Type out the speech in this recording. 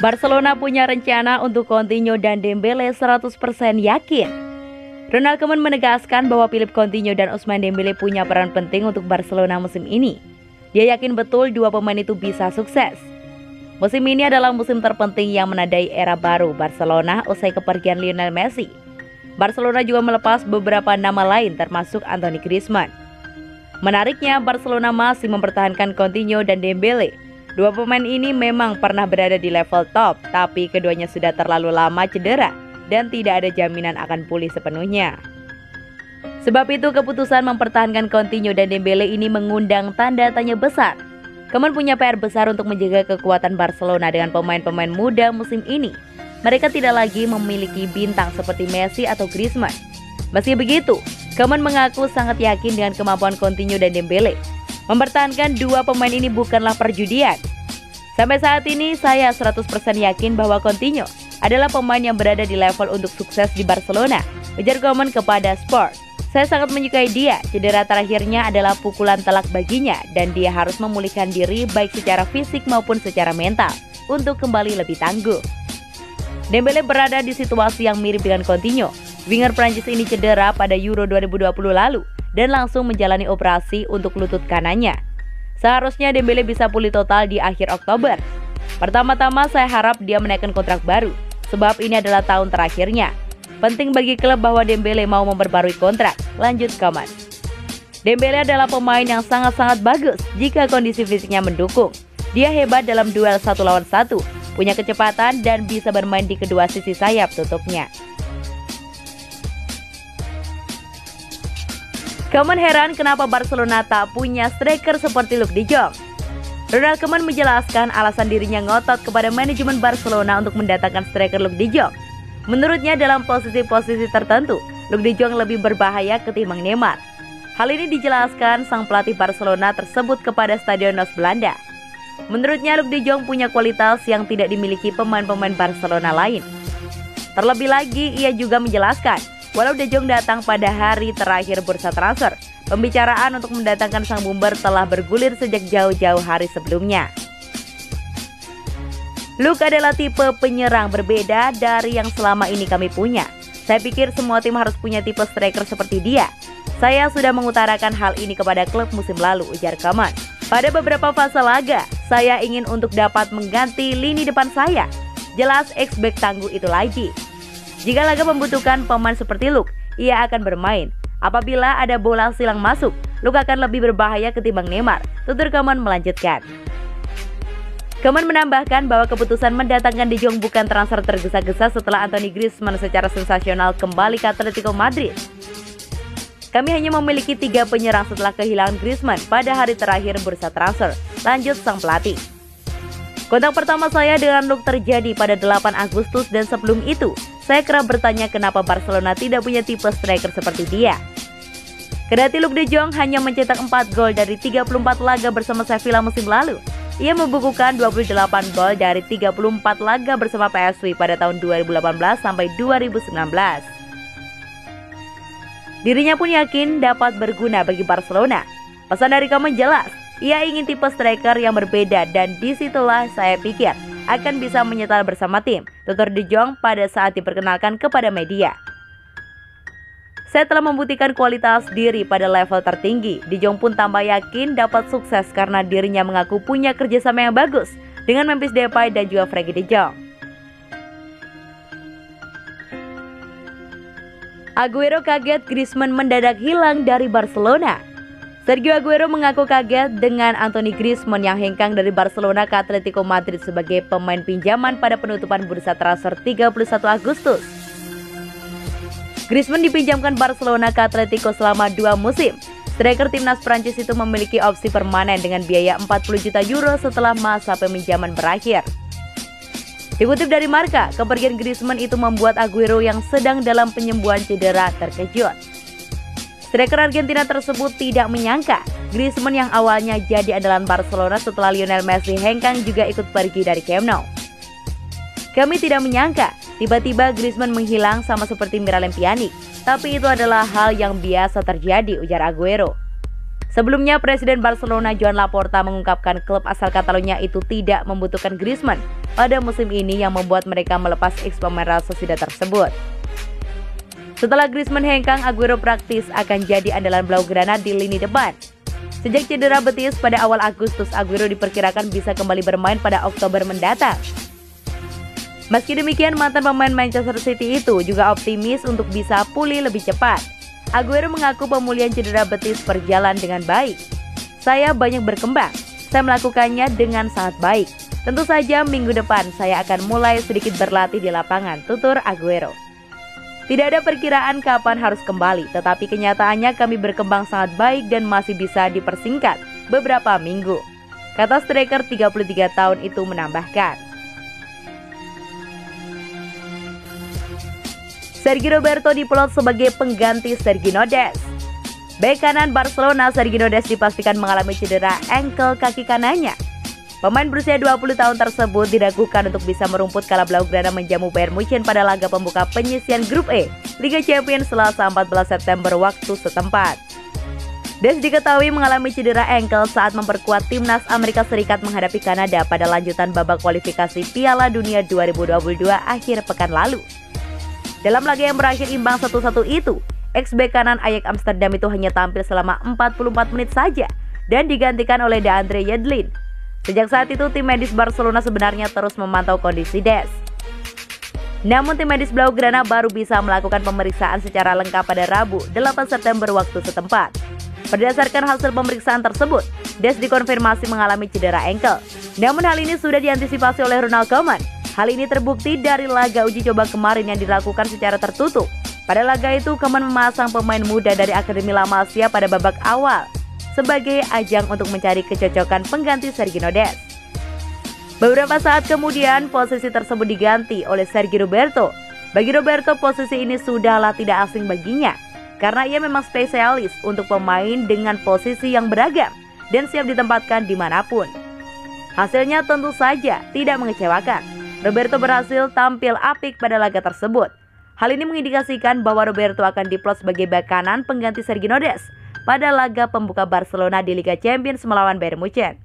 Barcelona punya rencana untuk Coutinho dan Dembele 100% yakin. Ronald Koeman menegaskan bahwa Philippe Coutinho dan Ousmane Dembele punya peran penting untuk Barcelona musim ini. Dia yakin betul dua pemain itu bisa sukses. Musim ini adalah musim terpenting yang menandai era baru Barcelona usai kepergian Lionel Messi. Barcelona juga melepas beberapa nama lain termasuk Anthony Griezmann. Menariknya, Barcelona masih mempertahankan Coutinho dan Dembele. Dua pemain ini memang pernah berada di level top, tapi keduanya sudah terlalu lama cedera dan tidak ada jaminan akan pulih sepenuhnya. Sebab itu keputusan mempertahankan Coutinho dan Dembele ini mengundang tanda tanya besar. Koeman punya PR besar untuk menjaga kekuatan Barcelona dengan pemain-pemain muda musim ini. Mereka tidak lagi memiliki bintang seperti Messi atau Griezmann. Meski begitu, Koeman mengaku sangat yakin dengan kemampuan Coutinho dan Dembele. Mempertahankan dua pemain ini bukanlah perjudian. Sampai saat ini saya 100% yakin bahwa Coutinho adalah pemain yang berada di level untuk sukses di Barcelona, ujar Koeman kepada Sport. Saya sangat menyukai dia, cedera terakhirnya adalah pukulan telak baginya dan dia harus memulihkan diri baik secara fisik maupun secara mental untuk kembali lebih tangguh. Dembele berada di situasi yang mirip dengan Coutinho. Winger Prancis ini cedera pada Euro 2020 lalu dan langsung menjalani operasi untuk lutut kanannya. Seharusnya Dembele bisa pulih total di akhir Oktober. Pertama-tama saya harap dia menaikkan kontrak baru, sebab ini adalah tahun terakhirnya. Penting bagi klub bahwa Dembele mau memperbarui kontrak, lanjut Koeman. Dembele adalah pemain yang sangat-sangat bagus jika kondisi fisiknya mendukung. Dia hebat dalam duel 1 lawan 1, punya kecepatan dan bisa bermain di kedua sisi sayap tutupnya. Koeman heran kenapa Barcelona tak punya striker seperti Luuk de Jong. Ronald Koeman menjelaskan alasan dirinya ngotot kepada manajemen Barcelona untuk mendatangkan striker Luuk de Jong. Menurutnya dalam posisi-posisi tertentu, Luuk de Jong lebih berbahaya ketimbang Neymar. Hal ini dijelaskan sang pelatih Barcelona tersebut kepada Stadion Nos Belanda. Menurutnya Luuk de Jong punya kualitas yang tidak dimiliki pemain-pemain Barcelona lain. Terlebih lagi, ia juga menjelaskan walau De Jong datang pada hari terakhir bursa transfer, pembicaraan untuk mendatangkan sang boomer telah bergulir sejak jauh-jauh hari sebelumnya. Luuk adalah tipe penyerang berbeda dari yang selama ini kami punya. Saya pikir semua tim harus punya tipe striker seperti dia. Saya sudah mengutarakan hal ini kepada klub musim lalu, ujar Koeman. Pada beberapa fase laga, saya ingin untuk dapat mengganti lini depan saya. Jelas ex-back tangguh itu lagi. Jika laga membutuhkan pemain seperti Luuk, ia akan bermain. Apabila ada bola silang masuk, Luuk akan lebih berbahaya ketimbang Neymar, tutur Koeman melanjutkan. Koeman menambahkan bahwa keputusan mendatangkan De Jong bukan transfer tergesa-gesa setelah Anthony Griezmann secara sensasional kembali ke Atletico Madrid. Kami hanya memiliki 3 penyerang setelah kehilangan Griezmann pada hari terakhir bursa transfer, lanjut sang pelatih. Kontak pertama saya dengan Luuk terjadi pada 8 Agustus dan sebelum itu, saya kerap bertanya kenapa Barcelona tidak punya tipe striker seperti dia. Kendati Luuk de Jong hanya mencetak 4 gol dari 34 laga bersama Sevilla musim lalu, ia membukukan 28 gol dari 34 laga bersama PSV pada tahun 2018 sampai 2019. Dirinya pun yakin dapat berguna bagi Barcelona. Pesan dari Koeman jelas, ia ingin tipe striker yang berbeda dan disitulah saya pikir akan bisa menyetel bersama tim, tutur De Jong pada saat diperkenalkan kepada media. Saya telah membuktikan kualitas diri pada level tertinggi. De Jong pun tambah yakin dapat sukses karena dirinya mengaku punya kerjasama yang bagus dengan Memphis Depay dan juga Frenkie De Jong. Aguero kaget Griezmann mendadak hilang dari Barcelona. Sergio Aguero mengaku kaget dengan Anthony Griezmann yang hengkang dari Barcelona ke Atletico Madrid sebagai pemain pinjaman pada penutupan bursa transfer 31 Agustus. Griezmann dipinjamkan Barcelona ke Atletico selama 2 musim. Striker timnas Prancis itu memiliki opsi permanen dengan biaya 40 juta euro setelah masa peminjaman berakhir. Dikutip dari Marca, kepergian Griezmann itu membuat Aguero yang sedang dalam penyembuhan cedera terkejut. Striker Argentina tersebut tidak menyangka Griezmann yang awalnya jadi andalan Barcelona setelah Lionel Messi hengkang juga ikut pergi dari Camp Nou. Kami tidak menyangka tiba-tiba Griezmann menghilang sama seperti Miralem Pjanic, tapi itu adalah hal yang biasa terjadi, ujar Aguero. Sebelumnya, Presiden Barcelona Joan Laporta mengungkapkan klub asal Catalonia itu tidak membutuhkan Griezmann pada musim ini yang membuat mereka melepas ex-pemain Real Sociedad tersebut. Setelah Griezmann hengkang, Aguero praktis akan jadi andalan Blaugrana di lini depan. Sejak cedera betis pada awal Agustus, Aguero diperkirakan bisa kembali bermain pada Oktober mendatang. Meski demikian, mantan pemain Manchester City itu juga optimis untuk bisa pulih lebih cepat. Aguero mengaku pemulihan cedera betis berjalan dengan baik. Saya banyak berkembang, saya melakukannya dengan sangat baik. Tentu saja minggu depan saya akan mulai sedikit berlatih di lapangan, tutur Aguero. Tidak ada perkiraan kapan harus kembali, tetapi kenyataannya kami berkembang sangat baik dan masih bisa dipersingkat beberapa minggu, kata striker 33 tahun itu menambahkan. Sergio Roberto diplot sebagai pengganti Sergio Dest. Bek kanan Barcelona Sergio Dest dipastikan mengalami cedera ankle kaki kanannya. Pemain berusia 20 tahun tersebut diragukan untuk bisa merumput kala Blaugrana menjamu Bayern Munchen pada laga pembuka penyisian Grup E Liga Champions Selasa 14 September waktu setempat. Dest diketahui mengalami cedera ankle saat memperkuat timnas Amerika Serikat menghadapi Kanada pada lanjutan babak kualifikasi Piala Dunia 2022 akhir pekan lalu. Dalam laga yang berakhir imbang 1-1 itu, ex-bek kanan Ajax Amsterdam itu hanya tampil selama 44 menit saja dan digantikan oleh DeAndre Yedlin. Sejak saat itu, tim medis Barcelona sebenarnya terus memantau kondisi Dest. Namun tim medis Blaugrana baru bisa melakukan pemeriksaan secara lengkap pada Rabu 8 September waktu setempat. Berdasarkan hasil pemeriksaan tersebut, Dest dikonfirmasi mengalami cedera ankle. Namun hal ini sudah diantisipasi oleh Ronald Koeman. Hal ini terbukti dari laga uji coba kemarin yang dilakukan secara tertutup. Pada laga itu, Koeman memasang pemain muda dari Akademi La Masia pada babak awal sebagai ajang untuk mencari kecocokan pengganti Sergio Dest. Beberapa saat kemudian, posisi tersebut diganti oleh Sergio Roberto. Bagi Roberto, posisi ini sudahlah tidak asing baginya, karena ia memang spesialis untuk pemain dengan posisi yang beragam dan siap ditempatkan dimanapun. Hasilnya tentu saja tidak mengecewakan. Roberto berhasil tampil apik pada laga tersebut. Hal ini mengindikasikan bahwa Roberto akan diplot sebagai bek kanan pengganti Sergio Dest pada laga pembuka Barcelona di Liga Champions melawan Bayern Munchen.